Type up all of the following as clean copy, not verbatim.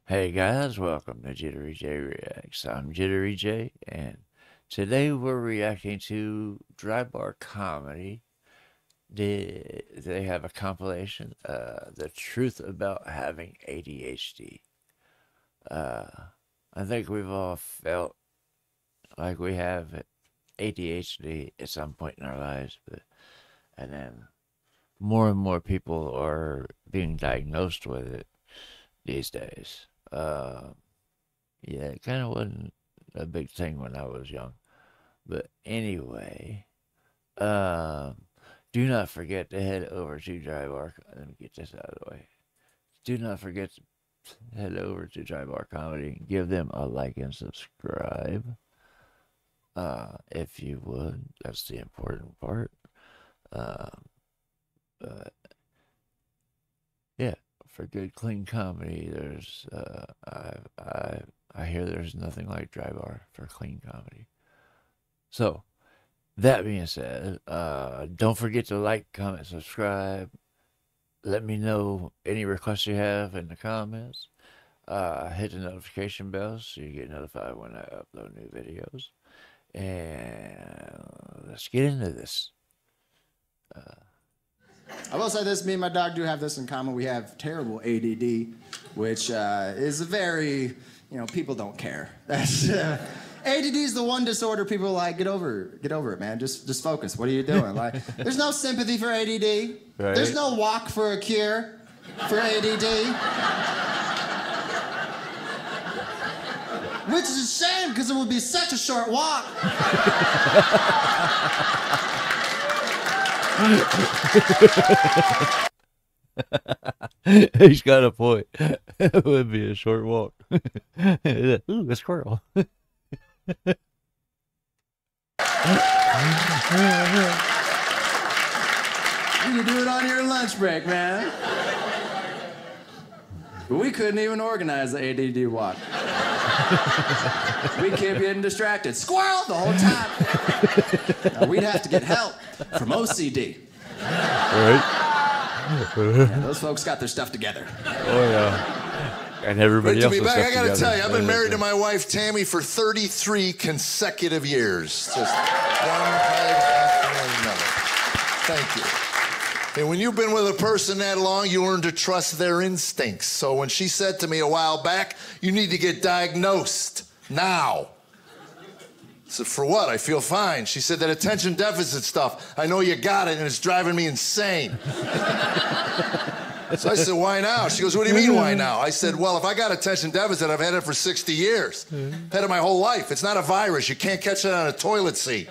Hey guys, welcome to Jittery-Jay Reacts. I'm Jittery-Jay, and today we're reacting to Dry Bar Comedy. They have a compilation, The Truth About Having ADHD. Uh, I think we've all felt like we have ADHD at some point in our lives, and then more and more people are being diagnosed with it these days. Yeah, it kind of wasn't a big thing when I was young. But anyway, um, do not forget to head over to Dry Bar. Let me get this out of the way. Do not forget to head over to Dry Bar Comedy and give them a like and subscribe. If you would, that's the important part. But yeah, for good, clean comedy, there's I hear there's nothing like Dry Bar for clean comedy. So that being said, don't forget to like, comment, subscribe. Let me know any requests you have in the comments. Hit the notification bell so you get notified when I upload new videos. And let's get into this. I will say this, me and my dog do have this in common. We have terrible ADD, which is a very, people don't care. That's, ADD is the one disorder people are like, get over it, man. Just focus. What are you doing? Like, there's no sympathy for ADD. Right. There's no walk for a cure for ADD. Which is a shame, because it would be such a short walk. He's got a point. It would be a short walk. Ooh, a squirrel. You can do it on your lunch break, man. But we couldn't even organize the ADD walk. We kept getting distracted. Squirrel the whole time. Now, we'd have to get help from OCD. Right? Yeah, those folks got their stuff together. Oh, yeah. And everybody Great to else be back. I gotta tell you, I've been married to my. my wife Tammy for 33 consecutive years. Just one right after another. Thank you. And when you've been with a person that long, you learn to trust their instincts. So when she said to me a while back, you need to get diagnosed now. I said, for what? I feel fine. She said, that attention deficit stuff. I know you got it, and it's driving me insane. So I said, why now? She goes, what do you mean, why now? I said, well, if I got attention deficit, I've had it for 60 years. Had it my whole life. It's not a virus. You can't catch it on a toilet seat.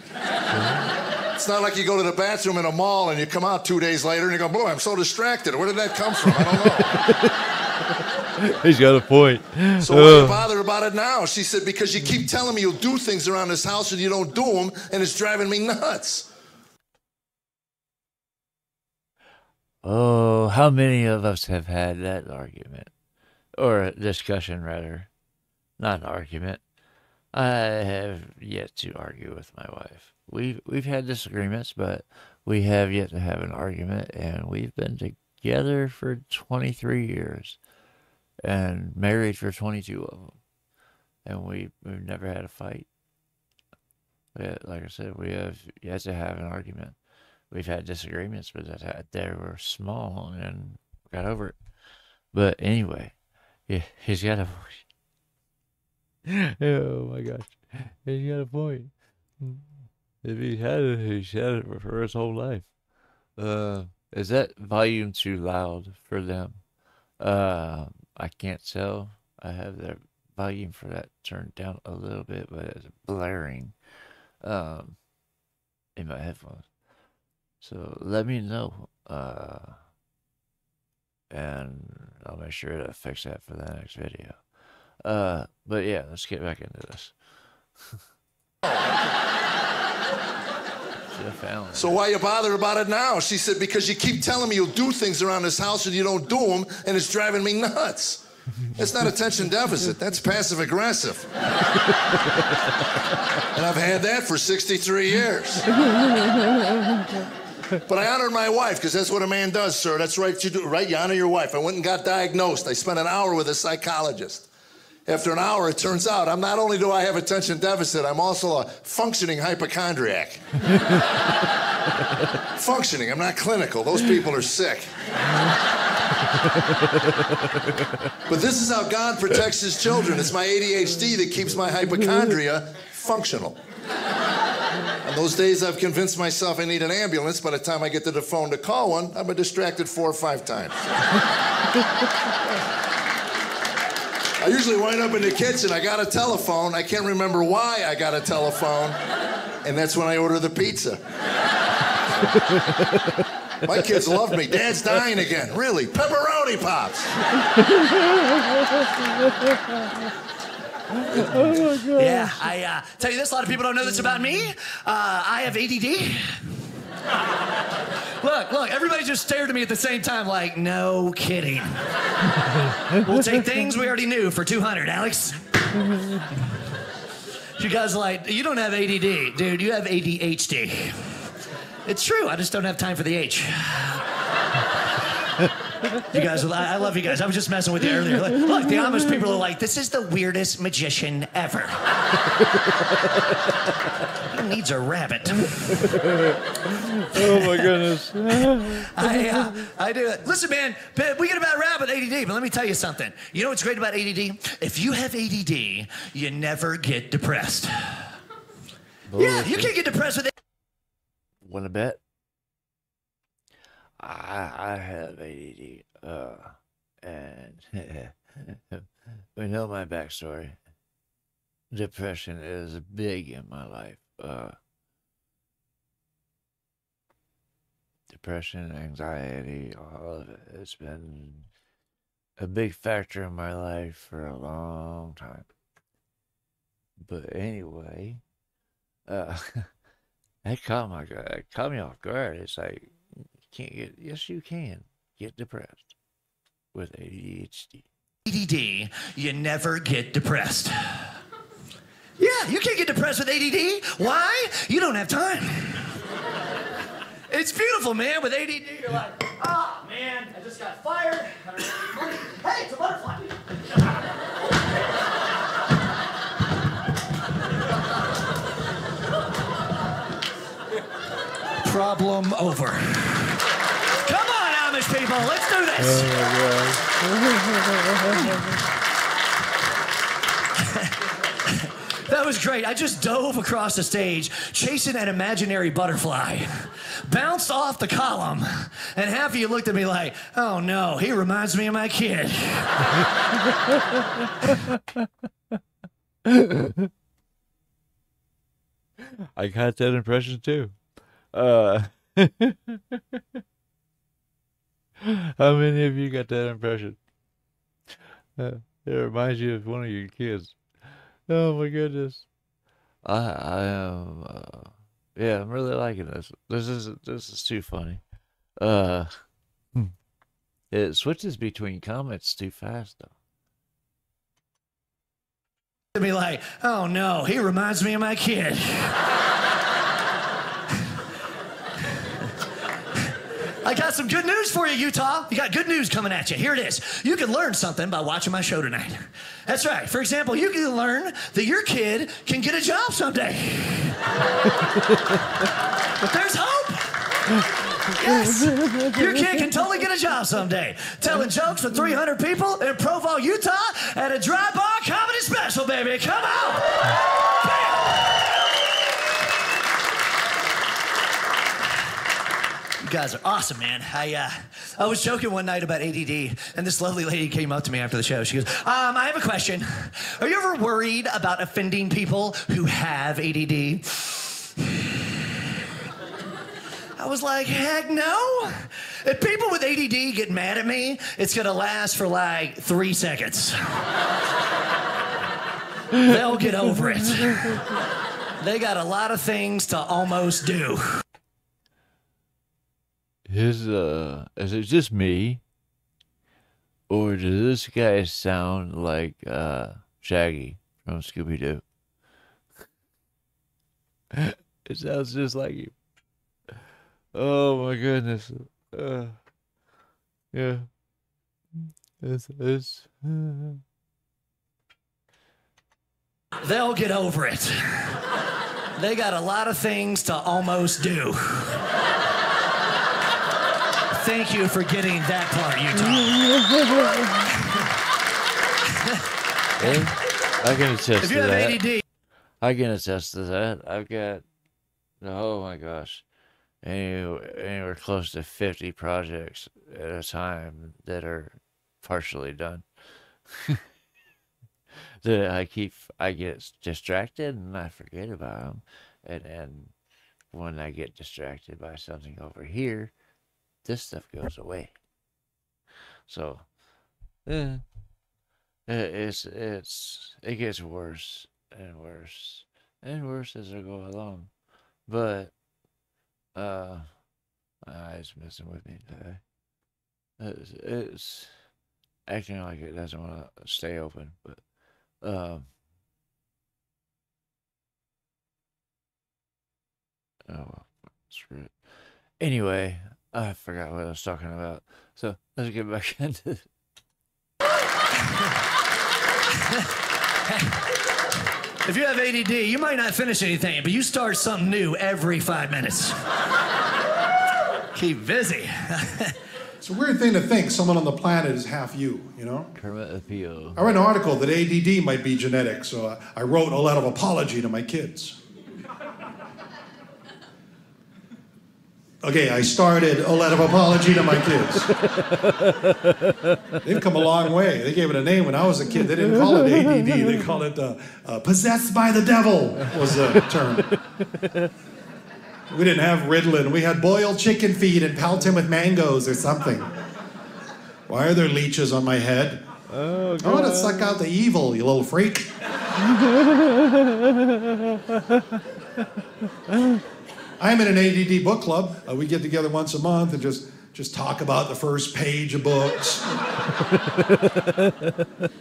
It's not like you go to the bathroom in a mall and you come out 2 days later and you go, boy, I'm so distracted. Where did that come from? I don't know. He's got a point. So why are you bothered about it now? She said, because you keep telling me you'll do things around this house and you don't do them, and it's driving me nuts. Oh, how many of us have had that argument? Or a discussion, rather. Not an argument. I have yet to argue with my wife. We've had disagreements, but we have yet to have an argument, and we've been together for 23 years and married for 22 of them, and we've never had a fight. Like I said, we have yet to have an argument. We've had disagreements, but they were small and got over it. But anyway, he's got a point. Oh my gosh, he's got a point. If he's had it for his whole life. Is that volume too loud for them? I can't tell. I have the volume for that turned down a little bit, but it's blaring in my headphones. So let me know, and I'll make sure to fix that for the next video. But yeah, let's get back into this. So why are you bothered about it now? She said, because you keep telling me you'll do things around this house and you don't do them, and it's driving me nuts. That's not attention deficit. That's passive aggressive. And I've had that for 63 years. But I honored my wife, because that's what a man does, sir. That's right, you do, right? You honor your wife. I went and got diagnosed. I spent an hour with a psychologist. After an hour, it turns out not only do I have attention deficit, I'm also a functioning hypochondriac. Functioning, I'm not clinical. Those people are sick. But this is how God protects his children. It's my ADHD that keeps my hypochondria functional. On those days I've convinced myself I need an ambulance. By the time I get to the phone to call one, I've been distracted 4 or 5 times. I usually wind up in the kitchen. I got a telephone. I can't remember why I got a telephone. And that's when I order the pizza. My kids love me. Dad's dying again. Really? Pepperoni pops. Oh my God. Yeah, I tell you this, a lot of people don't know this about me. I have ADD. Look, everybody just stared at me at the same time like, no kidding. We'll take things we already knew for 200, Alex. You guys are like, you don't have ADD, dude, you have ADHD. It's true, I just don't have time for the H. You guys, I love you guys. I was just messing with you earlier. Look, the Amish people are like, this is the weirdest magician ever. He needs a rabbit. Oh my goodness. I do it. Listen, man, we get a bad rap with ADD, but let me tell you something. You know what's great about ADD? If you have ADD, you never get depressed. Yeah, you can't get depressed with ADD. Want to bet? I have ADD, and we know my backstory. Depression is big in my life. Depression, anxiety, all of it. It's been a big factor in my life for a long time. But anyway, that caught me off guard. It's like, yes, you can get depressed with ADHD. ADD, you never get depressed. Yeah, you can't get depressed with ADD. Why? You don't have time. It's beautiful, man. With ADD, you're like, oh, man, I just got fired. I don't have any money. Hey, it's a butterfly. Problem over. Come on, Amish people, let's do this. Oh my God. That was great. I just dove across the stage, chasing an imaginary butterfly, bounced off the column, and half of you looked at me like, oh no, he reminds me of my kid. I got that impression too. How many of you got that impression? It reminds you of one of your kids. Oh my goodness. I am yeah, I'm really liking this. This is too funny. It switches between comments too fast though. To be like, oh no, he reminds me of my kid. I got some good news for you, Utah. You got good news coming at you. Here it is. You can learn something by watching my show tonight. That's right. For example, you can learn that your kid can get a job someday. There's hope. Yes. Your kid can totally get a job someday. Telling jokes with 300 people in Provo, Utah at a dry bar comedy special, baby. Come on. Bam. You guys are awesome, man. I was joking one night about ADD, and this lovely lady came up to me after the show. She goes, I have a question. Are you ever worried about offending people who have ADD? I was like, heck no. If people with ADD get mad at me, it's gonna last for like 3 seconds. They'll get over it. They got a lot of things to almost do. Is it just me? Or does this guy sound like Shaggy from Scooby-Doo? It sounds just like you. Oh my goodness. Yeah. It's They'll get over it. They got a lot of things to almost do. Thank you for getting that part, Utah. I can attest If you to have that. ADD, I can attest to that. I've got, oh my gosh, anywhere close to 50 projects at a time that are partially done. That I get distracted and I forget about them. And when I get distracted by something over here, this stuff goes away. So, it gets worse and worse and worse as I go along. But my eye's messing with me today. It's acting like it doesn't want to stay open, but oh well, screw it. Anyway, I forgot what I was talking about. So let's get back into it. if you have ADD, you might not finish anything, but you start something new every 5 minutes. Keep busy. It's a weird thing to think someone on the planet is half you, you know? Kermet, Apio. I read an article that ADD might be genetic, so I wrote a letter of apology to my kids. Okay, I started a letter of apology to my kids. They've come a long way. They gave it a name when I was a kid. They didn't call it ADD. They called it possessed by the devil was the term. We didn't have Ritalin. We had boiled chicken feet and pelt him with mangoes or something. Why are there leeches on my head? Oh, God. I want to suck out the evil, you little freak. I'm in an ADD book club. We get together once a month and just talk about the first page of books.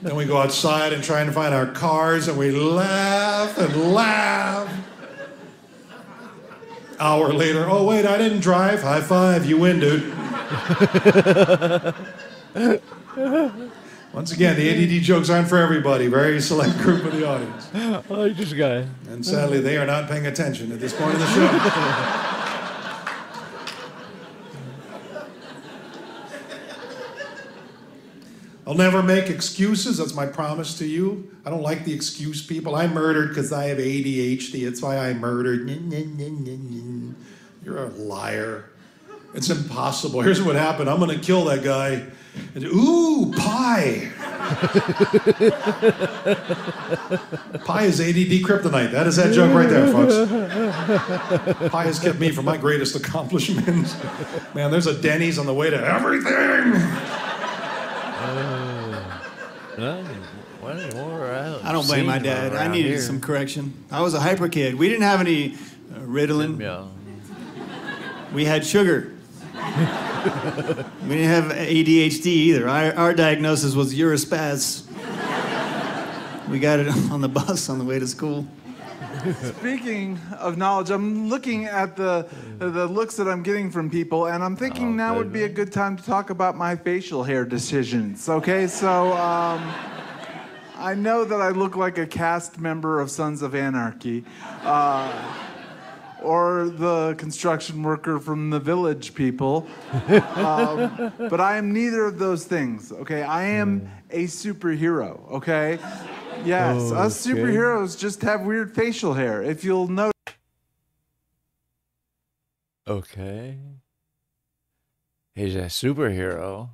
Then we go outside and try and find our cars, and we laugh and laugh. Hour later, oh wait, I didn't drive. High five, you win, dude. Once again, the ADD jokes aren't for everybody. Very select group of the audience. I like this guy. And sadly, they are not paying attention at this point in the show. I'll never make excuses. That's my promise to you. I don't like the excuse people. I murdered because I have ADHD. That's why I murdered. You're a liar. It's impossible. Here's what happened. I'm going to kill that guy. And, ooh, pie. Pie is ADD kryptonite. That is that joke right there, folks. Pie has kept me from my greatest accomplishments. Man, there's a Denny's on the way to everything. I don't blame my dad. I needed some correction. I was a hyper kid. We didn't have any Ritalin. Yeah. We had sugar. We didn't have ADHD either. Our diagnosis was Eurospaz. We got it on the bus on the way to school. Speaking of knowledge, I'm looking at the looks that I'm getting from people, and I'm thinking now would be a good time to talk about my facial hair decisions. Okay, so I know that I look like a cast member of Sons of Anarchy, or the construction worker from the Village People, but I am neither of those things. Okay, I am a superhero. Okay. Yes, us superheroes just have weird facial hair. If you'll notice. Okay. He's a superhero.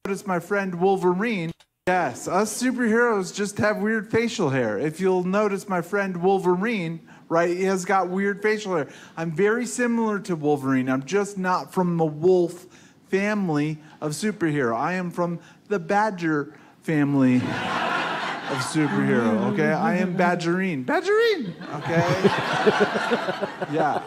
Notice my friend Wolverine. Yes, us superheroes just have weird facial hair. If you'll notice my friend Wolverine, right, he has got weird facial hair. I'm very similar to Wolverine. I'm just not from the wolf family of superhero. I am from the badger family of superhero, okay? I am Badgerine. Badgerine, okay? Yeah.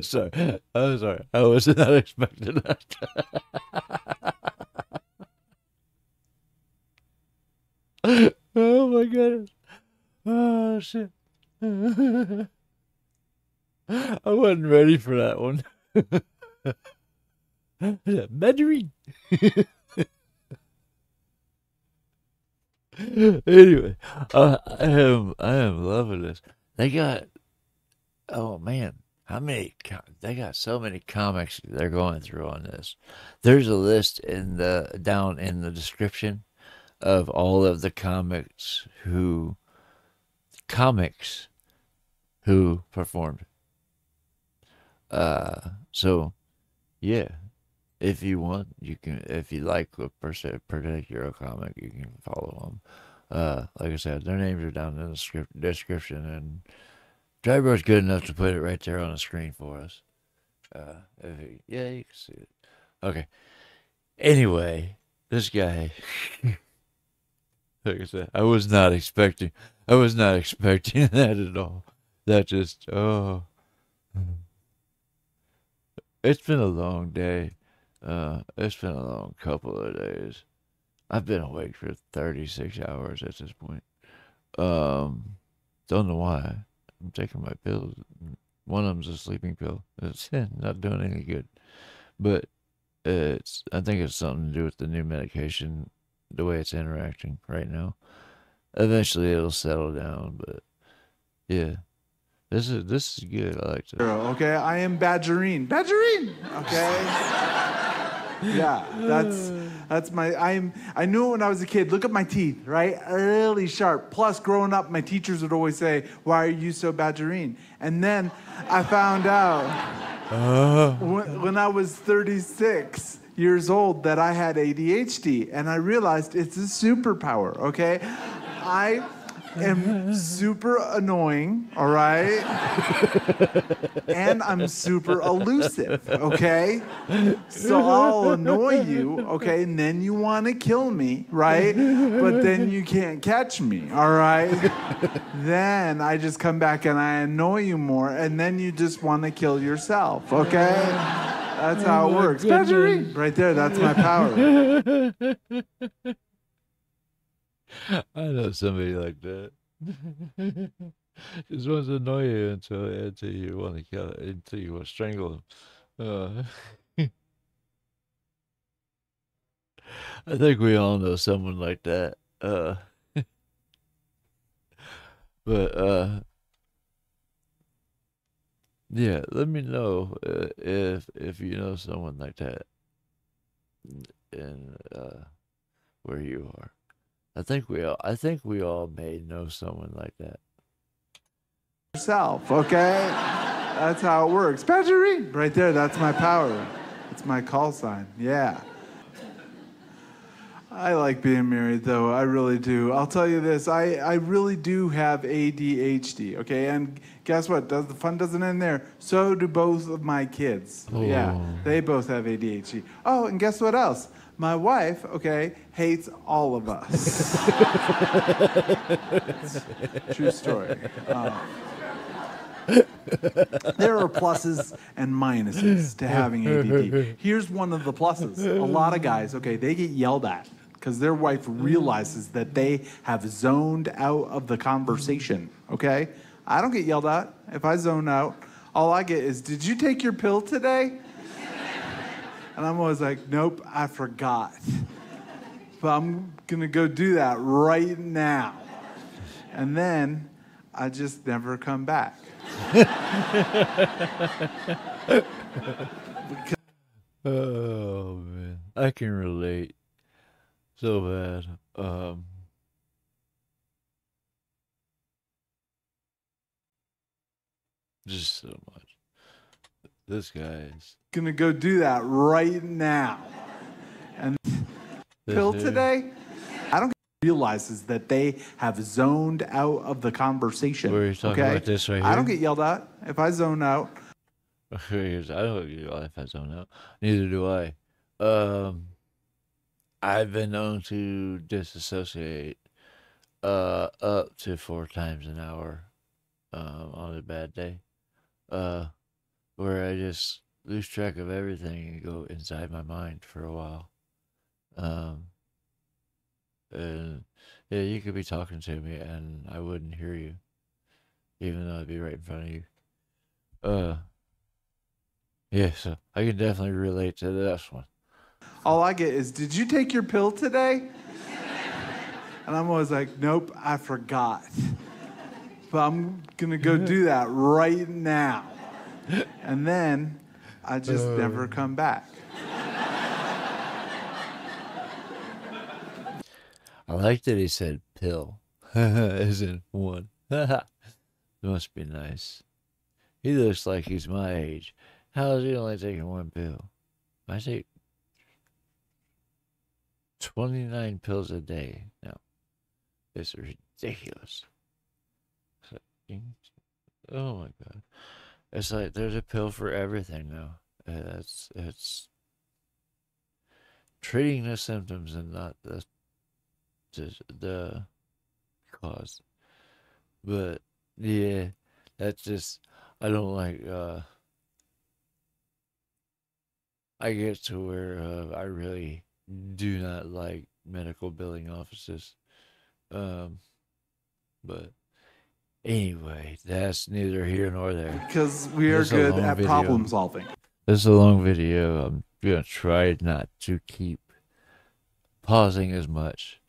Sorry. I'm sorry. I was not expecting that. Oh my goodness. Oh shit! I wasn't ready for that one. Measuring. Anyway, I am loving this. They got, oh man, how many? They got so many comics they're going through on this. There's a list down in the description of all of the comics who performed. So yeah, if you want, you can. If you like a particular comic, you can follow them. Like I said, their names are down in the description, and Driver's good enough to put it right there on the screen for us. Yeah, you can see it. Okay. Anyway, this guy. Like I said, I was not expecting that at all. That just, oh. It's been a long day. It's been a long couple of days. I've been awake for 36 hours at this point. Don't know why. I'm taking my pills. One of them's a sleeping pill. It's not doing any good. But I think it's something to do with the new medication, the way it's interacting right now. Eventually it'll settle down, but yeah. This is good. I like this. Okay, I am Badgerine. Badgerine. Okay. Yeah, that's my. I knew it when I was a kid. Look at my teeth, right? Really sharp. Plus, growing up, my teachers would always say, "Why are you so Badgerine?" And then I found out when I was 36 years old that I had ADHD, and I realized it's a superpower. Okay, I am super annoying, all right? And I'm super elusive, okay? So I'll annoy you, okay? And then you want to kill me, right? But then you can't catch me, all right? Then I just come back and I annoy you more, and then you just want to kill yourself, okay? That's how it works. Badgery, right there, that's my power. I know somebody like that. Just wants to annoy you until you want to kill it, until you want to strangle them. I think we all know someone like that. But yeah, let me know if you know someone like that, and where you are. I think we all may know someone like that. Yourself, okay? That's how it works. Badgery, right there, that's my power. It's my call sign, yeah. I like being married, though. I really do. I'll tell you this. I really do have ADHD, okay? And guess what? The fun doesn't end there. So do both of my kids. Oh. Yeah, they both have ADHD. Oh, and guess what else? My wife, okay, hates all of us. True story. There are pluses and minuses to having ADD. Here's one of the pluses. A lot of guys, okay, they get yelled at because their wife realizes that they have zoned out of the conversation, okay? I don't get yelled at. If I zone out, all I get is, "Did you take your pill today?" And I'm always like, "Nope, I forgot. But I'm going to go do that right now." And then I just never come back. Oh man, I can relate so bad. Just so much. This guy is Gonna go do that right now. And pill today? I don't realizes that they have zoned out of the conversation. We're talking about this right here. I don't get yelled at if I zone out. I don't get yelled at if I zone out. Neither do I. I've been known to disassociate up to 4 times an hour on a bad day. Where I just lose track of everything and go inside my mind for a while. And yeah, you could be talking to me and I wouldn't hear you, even though I'd be right in front of you. Yeah, so I can definitely relate to this one. All I get is, did you take your pill today? And I'm always like, nope, I forgot. But I'm gonna go do that right now. And then I just never come back. I like that he said pill, as in one. It must be nice. He looks like he's my age. How is he only taking one pill? I take 29 pills a day. No, it's ridiculous. Oh my God. It's like there's a pill for everything now. It's treating the symptoms and not the cause. But yeah, that's just, I don't like, I get to where I really do not like medical billing offices. But anyway, that's neither here nor there. Because we are good at problem solving. This is a long video. I'm going to try not to keep pausing as much.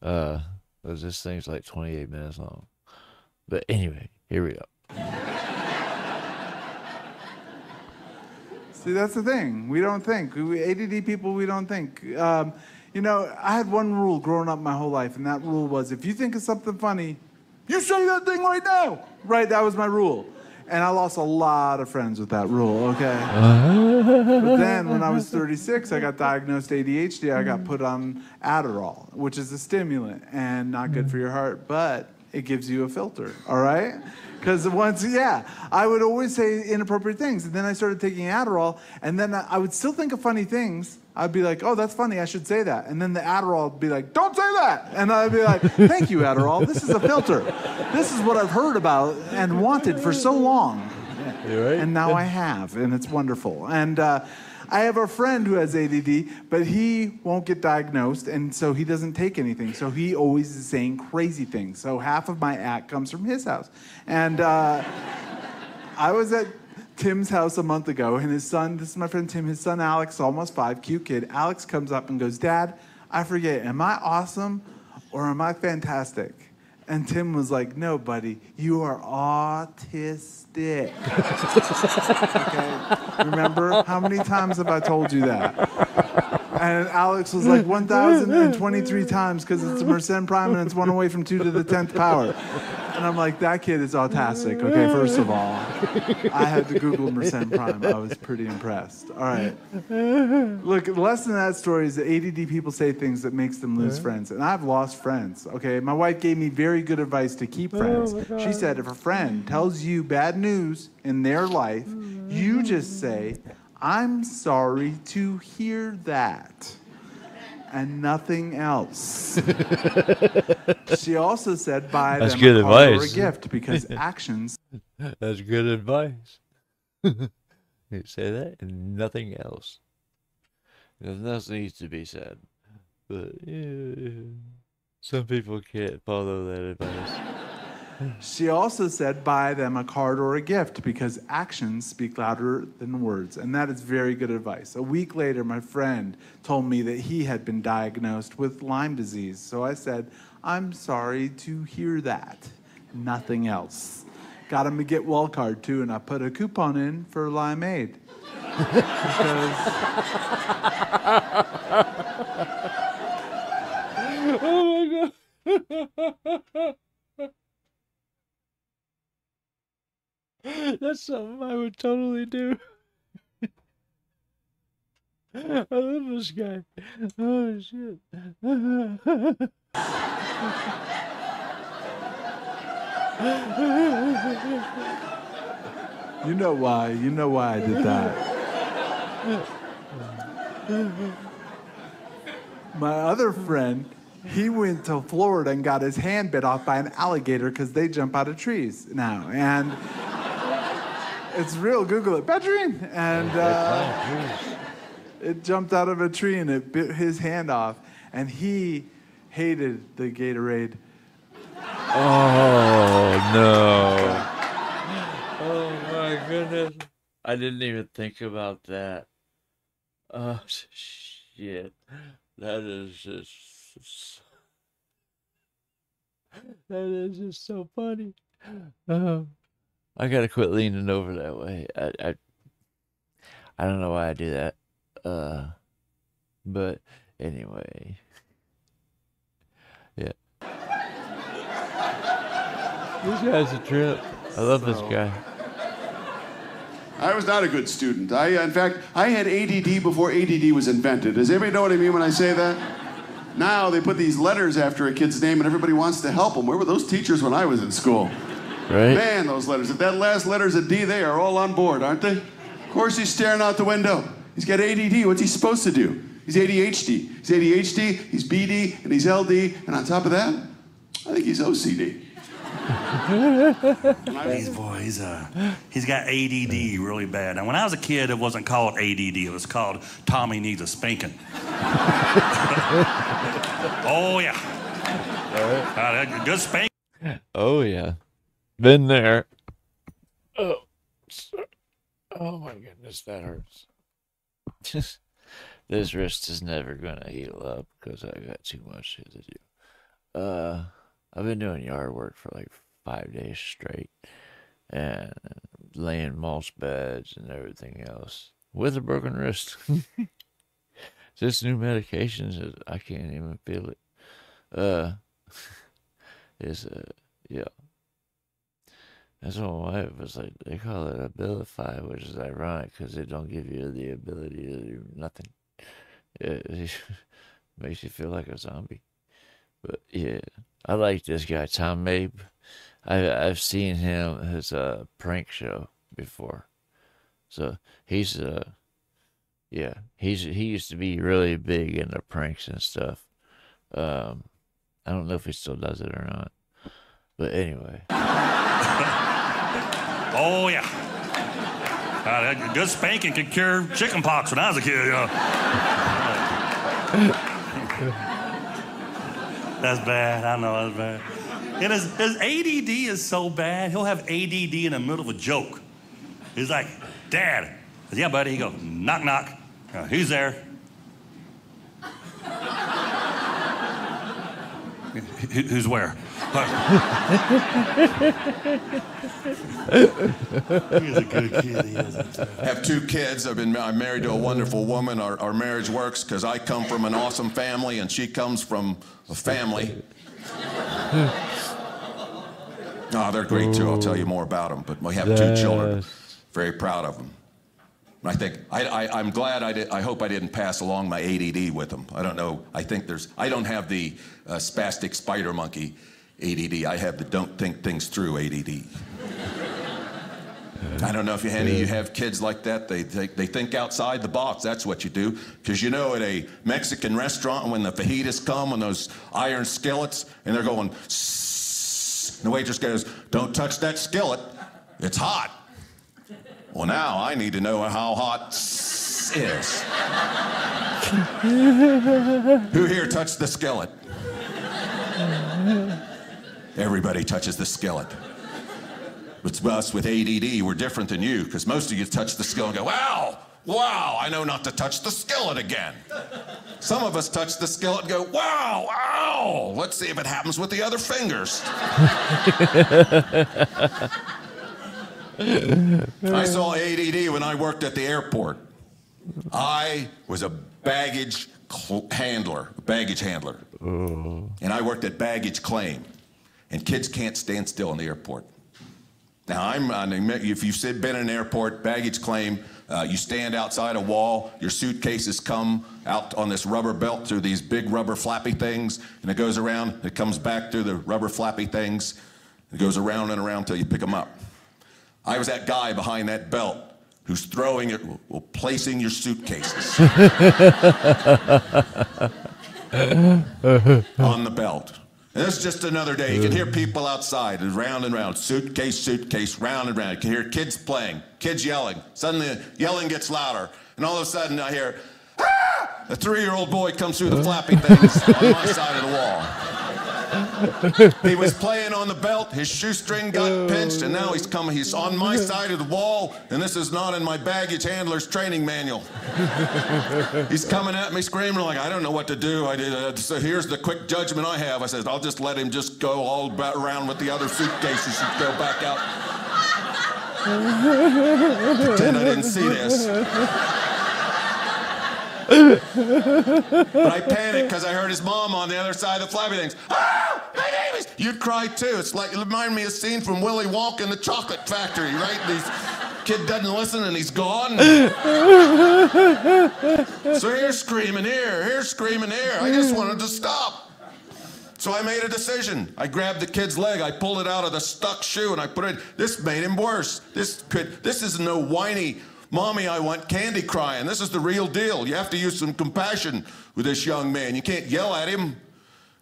Because this thing's like 28 minutes long. But anyway, here we go. See, that's the thing. We don't think. We ADD people, we don't think. You know, I had one rule growing up my whole life, and that rule was, if you think of something funny, you say that thing right now. Right, that was my rule. And I lost a lot of friends with that rule, okay? But then when I was 36, I got diagnosed ADHD. I got put on Adderall, which is a stimulant and not good for your heart, but it gives you a filter, all right? Because once, I would always say inappropriate things. And then I started taking Adderall, and then I would still think of funny things. I'd be like, oh, that's funny, I should say that. And then the Adderall would be like, don't say that. And I'd be like, thank you, Adderall. This is a filter. This is what I've heard about and wanted for so long. You're right. And now I have, and it's wonderful. And I have a friend who has ADD, but he won't get diagnosed, and so he doesn't take anything. So he always is saying crazy things. So half of my act comes from his house. And I was at Tim's house a month ago, and his son, this is my friend Tim, his son Alex, almost 5, cute kid. Alex comes up and goes, Dad, I forget, am I awesome or am I fantastic? And Tim was like, no, buddy, you are autistic. Okay? Remember? How many times have I told you that? And Alex was like, 1,023 times, because it's a Mersenne prime and it's 1 away from 2 to the 10th power. And I'm like, that kid is autistic, okay, first of all. I had to Google Mersenne prime. I was pretty impressed. All right. Look, the lesson in that story is that ADD people say things that makes them lose friends. And I've lost friends, okay? My wife gave me very good advice to keep friends. She said, if a friend tells you bad news in their life, you just say, I'm sorry to hear that. And nothing else. She also said, buy them a card or a gift, because actions. That's good advice. You say that and nothing else. Nothing else needs to be said. But some people can't follow that advice. She also said, buy them a card or a gift, because actions speak louder than words. And that is very good advice. A week later, my friend told me that he had been diagnosed with Lyme disease. So I said, I'm sorry to hear that. Nothing else. Got him a get well card, too, and I put a coupon in for limeade. Oh, my God. That's something I would totally do. I love this guy. Oh, shit. You know why. You know why I did that. My other friend, he went to Florida and got his hand bit off by an alligator because they jump out of trees now. And it's real. Google it. Bedroom. And it jumped out of a tree and it bit his hand off. And he hated the Gatorade. Oh, no. Oh, my goodness. I didn't even think about that. Oh, shit. That is just... That is just so funny. I gotta quit leaning over that way. I don't know why I do that. But anyway. Yeah. This guy's a trip. I love this guy. I was not a good student. In fact, I had ADD before ADD was invented. Does everybody know what I mean when I say that? Now they put these letters after a kid's name and everybody wants to help them. Where were those teachers when I was in school? Right? Man, those letters. If that last letter's a D, they are all on board, aren't they? Of course he's staring out the window. He's got ADD. What's he supposed to do? He's ADHD. He's ADHD, he's BD, and he's LD. And on top of that, I think he's OCD. He's got ADD really bad. Now, when I was a kid, it wasn't called ADD. It was called Tommy Needs a Spanking. Oh, yeah. Good spanking. Oh, yeah. Been there. Oh, oh my goodness, that hurts. This wrist is never going to heal up because I got too much shit to do. I've been doing yard work for like 5 days straight and laying mulch beds and everything else with a broken wrist. Just new medications, I can't even feel it. Yeah. That's what my wife was like. They call it abilify, which is ironic because they don't give you the ability to do nothing. It makes you feel like a zombie. But yeah, I like this guy, Tom Mabe. I've seen him his prank show before, so he's he used to be really big into pranks and stuff. I don't know if he still does it or not, but anyway. Oh yeah, good spanking could cure chicken pox when I was a kid. That's bad. I know that's bad. And his ADD is so bad, he'll have ADD in the middle of a joke. He's like, Dad. I said, yeah, buddy. He goes, knock, knock. Who's there? Who's where? He's a good kid. He is. I have 2 kids. I'm married to a wonderful woman. Our marriage works because I come from an awesome family and she comes from a family. Oh, they're great too. I'll tell you more about them. But we have 2 children. Very proud of them. And I think I'm glad I hope I didn't pass along my ADD with them. I don't know. I don't have the spastic spider monkey ADD. I have the don't think things through ADD. I don't know if any of you have kids like that. They think outside the box. That's what you do. Because you know, at a Mexican restaurant, when the fajitas come on those iron skillets, and they're going, and the waitress goes, "Don't touch that skillet. It's hot." Well, now I need to know how hot is. Who here touched the skillet? Everybody touches the skillet. But us with ADD, we're different than you, because most of you touch the skillet and go, wow, I know not to touch the skillet again. Some of us touch the skillet and go, wow, ow, let's see if it happens with the other fingers. I saw ADD when I worked at the airport. I was a baggage handler. And I worked at baggage claim. And kids can't stand still in the airport. Now, if you've been in an airport, baggage claim, you stand outside a wall, your suitcases come out on this rubber belt through these big rubber flappy things, and it goes around, it comes back through the rubber flappy things, it goes around and around until you pick them up. I was that guy behind that belt who's throwing it, placing your suitcases on the belt. And it's just another day. You can hear people outside, round and round, suitcase, round and round. You can hear kids playing, kids yelling. Suddenly, the yelling gets louder, and all of a sudden I hear, "Ah! a 3-year-old boy comes through the flappy things on my side of the wall. He was playing on the belt, his shoestring got pinched, and now he's on my side of the wall, and this is not in my baggage handler's training manual. He's coming at me screaming like, I don't know what to do. So here's the quick judgment I have. I said, I'll just let him just go all around with the other suitcases and go back out. Pretend I didn't see this. But I panicked because I heard his mom on the other side of the flappy things. Oh, my babies! You'd cry too. It reminded me of a scene from Willy Wonka in the Chocolate Factory, right? This kid doesn't listen and he's gone. So here's screaming here's screaming here. I just wanted to stop. So I made a decision. I grabbed the kid's leg, I pulled it out of the stuck shoe, and I put it. This made him worse. This is no whiny, Mommy, I want candy crying. This is the real deal. You have to use some compassion with this young man. You can't yell at him.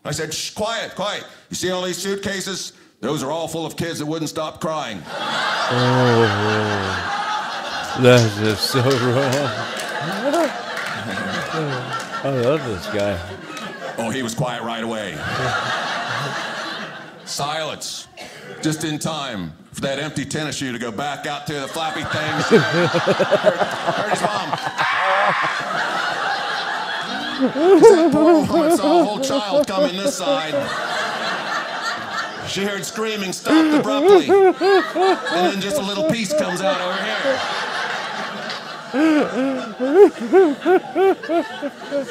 I said, shh, quiet, quiet. You see all these suitcases? Those are all full of kids that wouldn't stop crying. Oh, that's just so wrong. I love this guy. Oh, he was quiet right away. Silence. Just in time for that empty tennis shoe to go back out to the flappy things. Heard his mom. Because that poor woman saw a whole child coming this side. She heard screaming stopped abruptly. And then just a little piece comes out over here.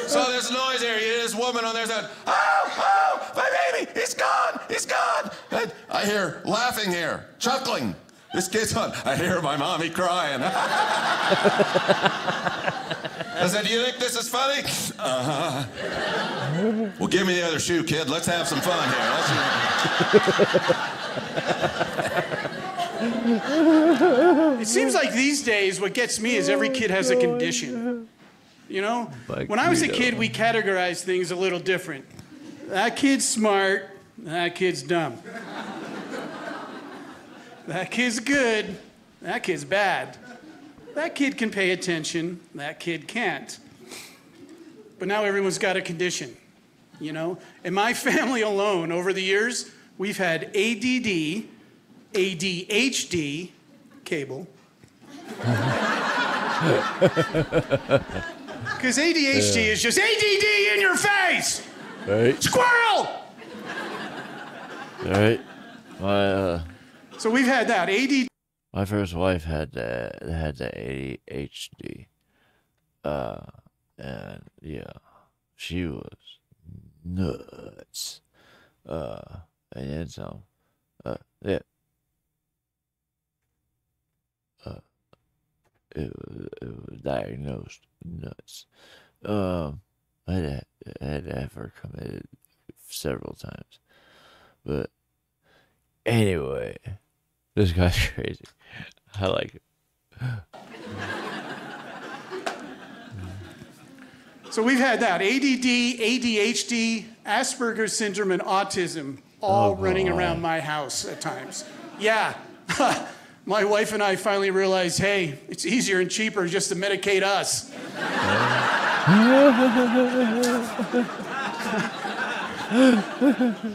So there's noise here. You hear this woman on there saying, oh, my baby, he's gone, he's gone. And I hear laughing here, chuckling. This kid's on. I hear my mommy crying. I said, do you think this is funny? Uh-huh. Well, give me the other shoe, kid. Let's have some fun here. It seems like these days what gets me is every kid has a condition. You know? Like when I was a Guido. kid, we categorized things a little different. That kid's smart, that kid's dumb. That kid's good, that kid's bad. That kid can pay attention, that kid can't. But now everyone's got a condition, you know? In my family alone, over the years, we've had ADD, ADHD, cable. Because ADHD is just ADD in your face! Right. Squirrel! Right. So we've had that, ADD. My first wife had the ADHD. And yeah, she was nuts. And then some. Yeah. It was diagnosed nuts. I had to have her come in several times. But anyway, this guy's crazy. I like it. So we've had that, ADD, ADHD, Asperger's syndrome, and autism all running around my house at times. Yeah. My wife and I finally realized, hey, it's easier and cheaper just to medicate us.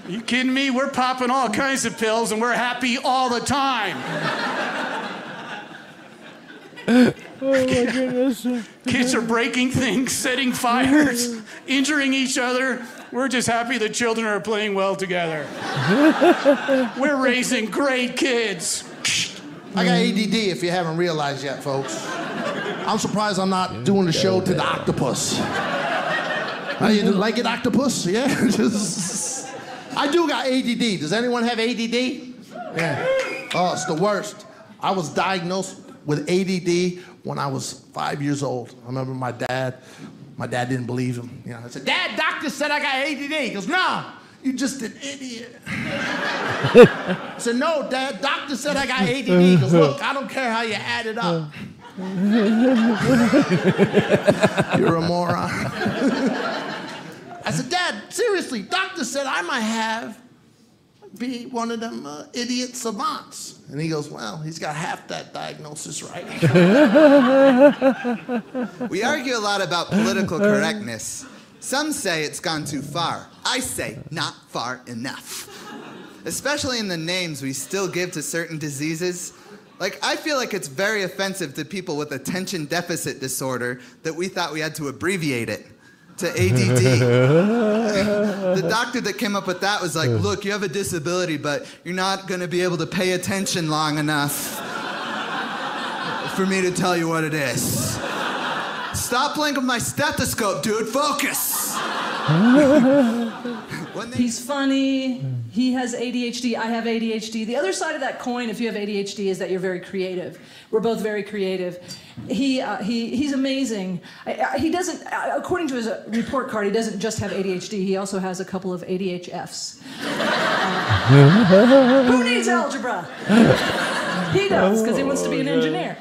You kidding me? We're popping all kinds of pills and we're happy all the time. Oh my goodness. Kids are breaking things, setting fires, injuring each other. We're just happy the children are playing well together. We're raising great kids. I got ADD if you haven't realized yet, folks. I'm surprised I'm not doing the show to the octopus. How you do, like it, octopus? Yeah? I do got ADD. Does anyone have ADD? Yeah. Oh, it's the worst. I was diagnosed with ADD when I was 5 years old. I remember my dad didn't believe him. You know, I said, Dad, doctor said I got ADD. He goes, no, you just an idiot. I said, no, Dad, doctor said I got ADD. He goes, look, I don't care how you add it up. You're a moron. I said, Dad, seriously, doctor said I might have be one of them idiot savants. And he goes, well, he's got half that diagnosis right. We argue a lot about political correctness. Some say it's gone too far. I say not far enough. Especially in the names we still give to certain diseases. Like, I feel like it's very offensive to people with attention deficit disorder that we thought we had to abbreviate it to ADD. The doctor that came up with that was like, look, you have a disability, but you're not going to be able to pay attention long enough for me to tell you what it is. Stop playing with my stethoscope, dude. Focus. He's funny. He has ADHD. I have ADHD. The other side of that coin, if you have ADHD, is that you're very creative. We're both very creative. He's amazing. He doesn't, according to his report card, he doesn't just have ADHD. He also has a couple of ADHFs. Who needs algebra? He does, because he wants to be an engineer.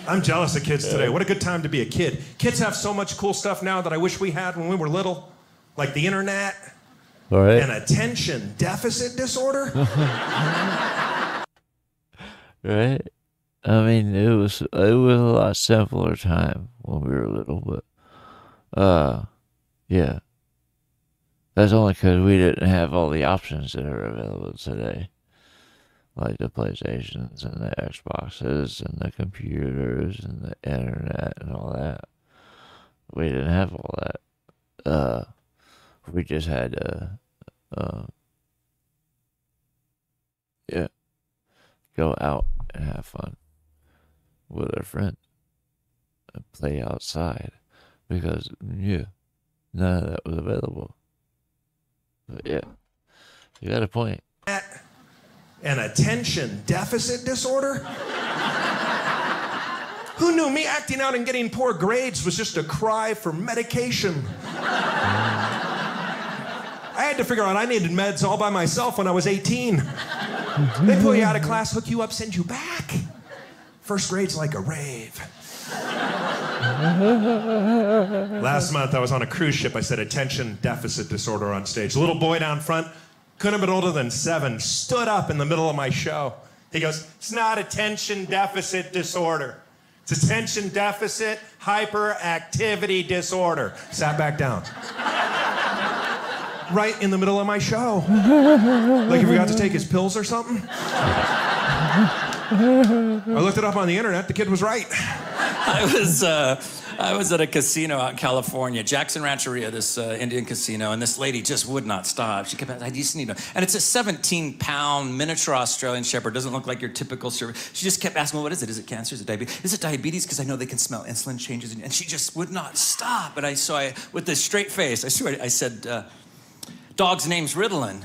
I'm jealous of kids today. What a good time to be a kid. Kids have so much cool stuff now that I wish we had when we were little, like the internet. All right. And attention deficit disorder. Right? I mean, it was a lot simpler time when we were little, but yeah. That's only because we didn't have all the options that are available today, like the PlayStations and the Xboxes and the computers and the internet and all that. We didn't have all that. We just had to yeah, go out and have fun with our friends and play outside because, yeah, none of that was available. But yeah, you got a point. And attention deficit disorder? Who knew me acting out and getting poor grades was just a cry for medication? I had to figure out I needed meds all by myself when I was 18. They pull you out of class, hook you up, send you back. First grade's like a rave. Last month I was on a cruise ship. I said attention deficit disorder on stage. The little boy down front, couldn't have been older than 7, stood up in the middle of my show. He goes, it's not attention deficit disorder. It's attention deficit hyperactivity disorder. Sat back down. Right in the middle of my show. Like he forgot to take his pills or something. I looked it up on the internet. The kid was right. I was at a casino out in California, Jackson Rancheria, this Indian casino, and this lady just would not stop. She kept, I just need to, and it's a 17-pound miniature Australian Shepherd. Doesn't look like your typical Shepherd. She just kept asking, well, what is it? Is it cancer? Is it diabetes? Is it diabetes? Because I know they can smell insulin changes. And she just would not stop. And I, with this straight face, I swear, I said, dog's name's Ritalin.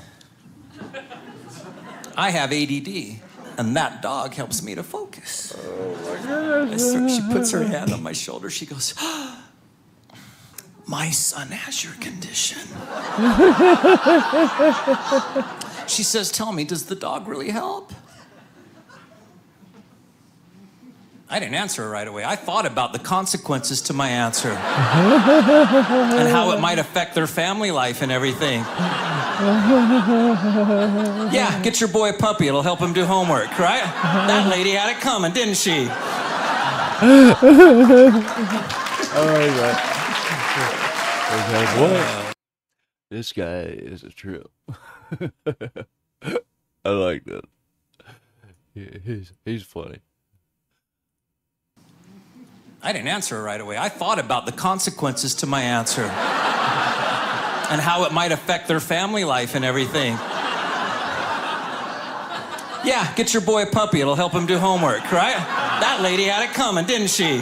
I have ADD. And that dog helps me to focus. Oh my goodness. She puts her hand on my shoulder. She goes, my son has your condition. She says, tell me, does the dog really help? I didn't answer her right away. I thought about the consequences to my answer and how it might affect their family life and everything. Yeah, get your boy a puppy. It'll help him do homework, right? That lady had it coming, didn't she? What? This guy is a trip. I like that. He's funny. I didn't answer her right away. I thought about the consequences to my answer and how it might affect their family life and everything. Yeah, get your boy a puppy. It'll help him do homework, right? That lady had it coming, didn't she?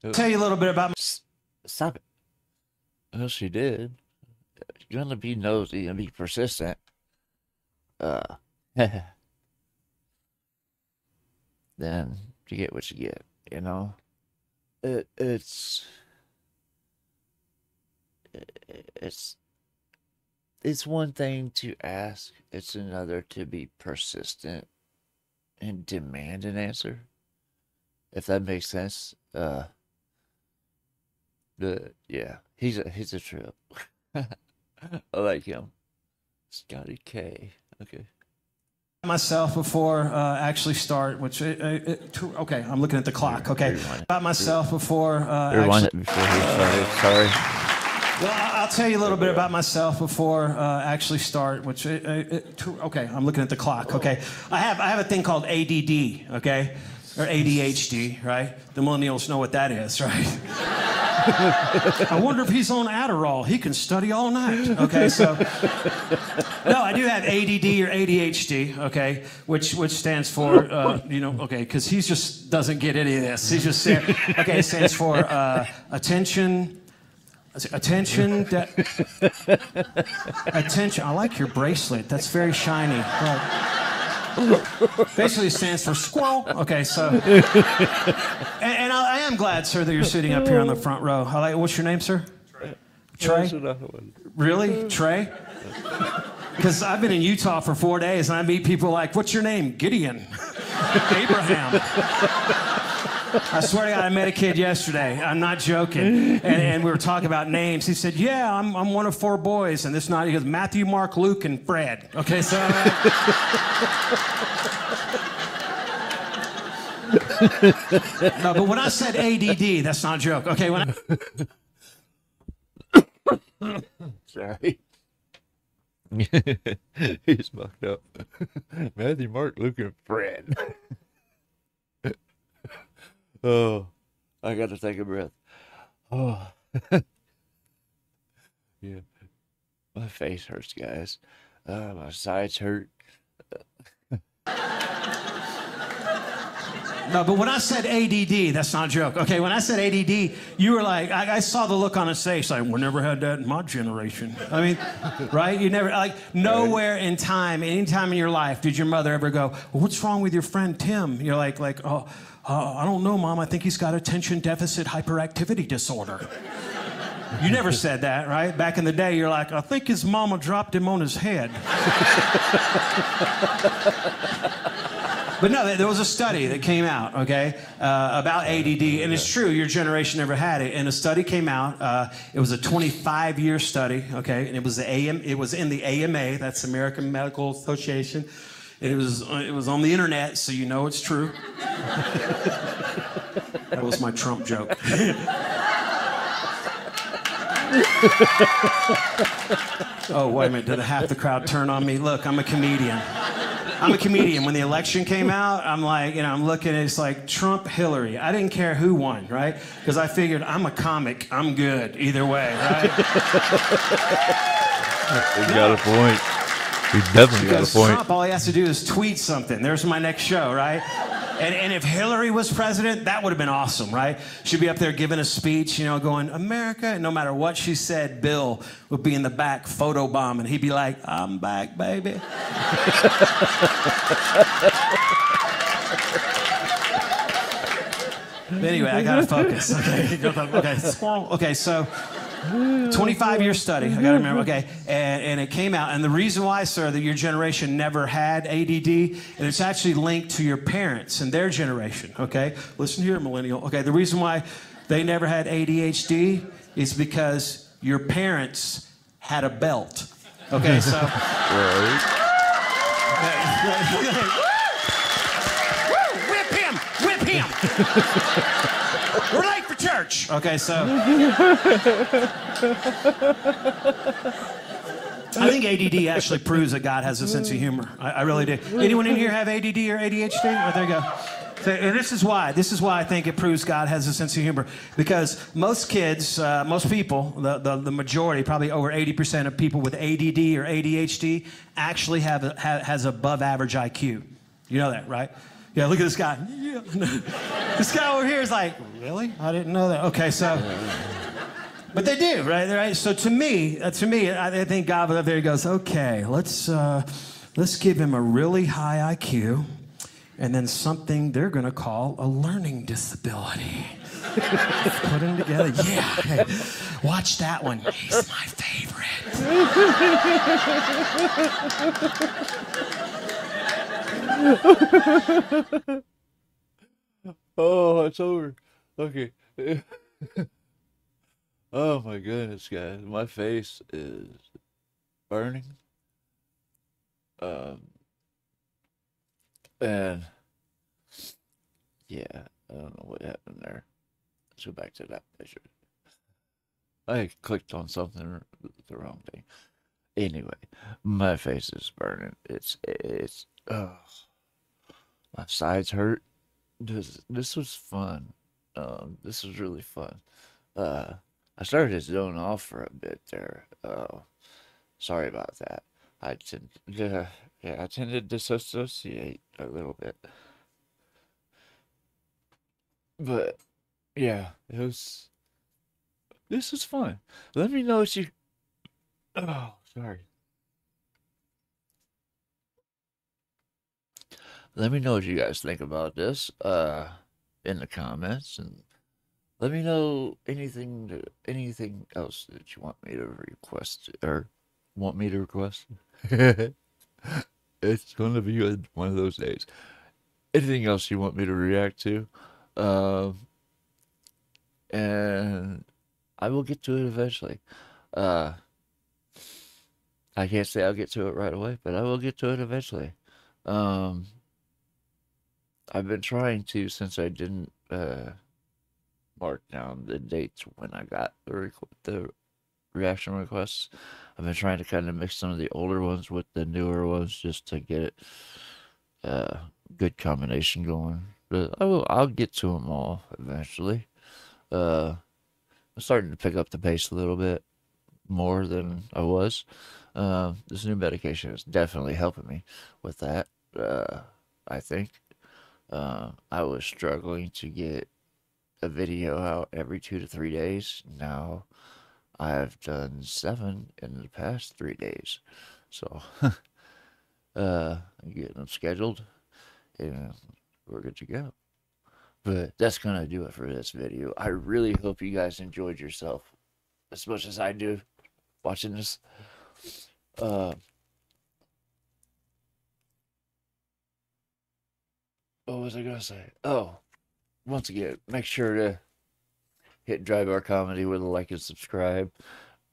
I'll tell you a little bit about... Stop it. Well, she did. You're gonna be nosy and be persistent. Then you get what you get, you know? It's one thing to ask, it's another to be persistent and demand an answer. If that makes sense. Yeah, he's a trip. I like him. Scotty K. Okay. Myself before actually start, which okay, I'm looking at the clock. Okay, about myself before Rewind it before he started. Sorry. Well, I'll tell you a little bit about myself before actually start, which okay, I'm looking at the clock. Okay, I have a thing called ADD. Okay, or ADHD, right? The millennials know what that is, right? I wonder if he's on Adderall. He can study all night. Okay, so no, I do have ADD or ADHD. Okay, which stands for okay, because he just doesn't get any of this. He's just okay. It stands for attention. Attention. Attention. I like your bracelet. That's very shiny. Right. Basically, it stands for squirrel. Okay, so, and I am glad, sir, that you're sitting up here on the front row. What's your name, sir? Trey. Trey? Really, Trey? Because I've been in Utah for 4 days, and I meet people like, "What's your name?" Gideon. Abraham. I swear to God, I met a kid yesterday. I'm not joking. And we were talking about names. He said, "Yeah, I'm one of 4 boys." And this night, he goes, "Matthew, Mark, Luke, and Fred." Okay, so. No, but when I said ADD, that's not a joke. Okay, when I. Sorry. He's fucked up. Matthew, Mark, Luke, and Fred. Oh, I got to take a breath. Oh. Yeah. My face hurts, guys. My sides hurt. No, but when I said ADD, that's not a joke. Okay, when I said ADD, you were like, I saw the look on his face, like, we never had that in my generation. I mean, right? You never, like, nowhere in time, any time in your life, did your mother ever go, "Well, what's wrong with your friend Tim?" You're like, "Oh, I don't know, Mom. I think he's got attention deficit hyperactivity disorder." You never said that, right? Back in the day, you're like, "I think his mama dropped him on his head." But no, there was a study that came out, okay, about ADD, and it's true, your generation never had it. And a study came out. It was a 25-year study, okay, and it was in the AMA, that's American Medical Association. And it was on the internet, so you know it's true. That was my Trump joke. Oh, wait a minute, did half the crowd turn on me? Look, I'm a comedian. When the election came out, I'm like, I'm looking, it's like Trump, Hillary. I didn't care who won, right? Because I figured I'm a comic, I'm good either way, right? He got a point. He definitely got a point. Trump, all he has to do is tweet something. There's my next show, right? And if Hillary was president, that would have been awesome, right? She'd be up there giving a speech, going, "America," and no matter what she said, Bill would be in the back photobombing. He'd be like, "I'm back, baby." Anyway, I gotta focus. Okay, so 25-year study, I gotta remember, okay, and it came out, and the reason why, sir, that your generation never had ADD, and it's actually linked to your parents and their generation, okay? Listen here, millennial. Okay, the reason why they never had ADHD is because your parents had a belt. Okay, so. Whip him! Whip him! We're late for church. Okay, so. I think ADD actually proves that God has a sense of humor. I really do. Anyone in here have ADD or ADHD? Oh, there you go. So, and this is why I think it proves God has a sense of humor. Because most kids, most people, the majority, probably over 80% of people with ADD or ADHD actually has above average IQ. You know that, right? Yeah, look at this guy. Yeah. This guy over here is like, really? I didn't know that. Okay, so, but they do, right? So to me, I think God up there he goes, okay, let's give him a really high IQ, and then something they're gonna call a learning disability. Put them together. Yeah. Hey, watch that one. He's my favorite. Oh, it's over. Okay. Oh my goodness, guys. My face is burning. Um, and yeah, I don't know what happened there. Let's go back to that picture. I clicked on something, the wrong thing. Anyway, my face is burning. My sides hurt. This was fun. This was really fun. I started to zone off for a bit there. Sorry about that. I tend to disassociate a little bit. But yeah, this was fun. Let me know what you. Oh, sorry. Let me know what you guys think about this in the comments, and let me know anything else that you want me to request or want me to request. It's gonna be one of those days. Anything else you want me to react to, and I will get to it eventually. I can't say I'll get to it right away, but I will get to it eventually. I've been trying to, since I didn't mark down the dates when I got the reaction requests. I've been trying to kind of mix some of the older ones with the newer ones just to get it good combination going. But I'll get to them all eventually. I'm starting to pick up the pace a little bit more than I was. This new medication is definitely helping me with that. I think. I was struggling to get a video out every 2 to 3 days. Now I've done 7 in the past 3 days. So I'm getting them scheduled and we're good to go. But that's gonna do it for this video. I really hope you guys enjoyed yourself as much as I do watching this. What was I gonna say? Oh, once again, make sure to hit Dry Bar Comedy with a like and subscribe.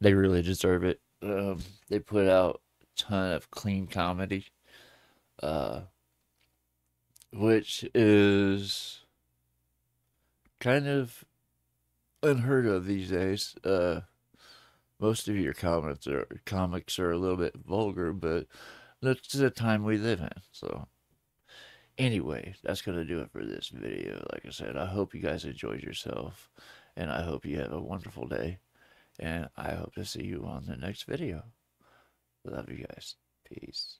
They really deserve it. They put out a ton of clean comedy, which is kind of unheard of these days. Most of your comics are a little bit vulgar, but that's the time we live in. So anyway, that's going to do it for this video. Like I said, I hope you guys enjoyed yourself, and I hope you have a wonderful day, and I hope to see you on the next video. Love you guys. Peace.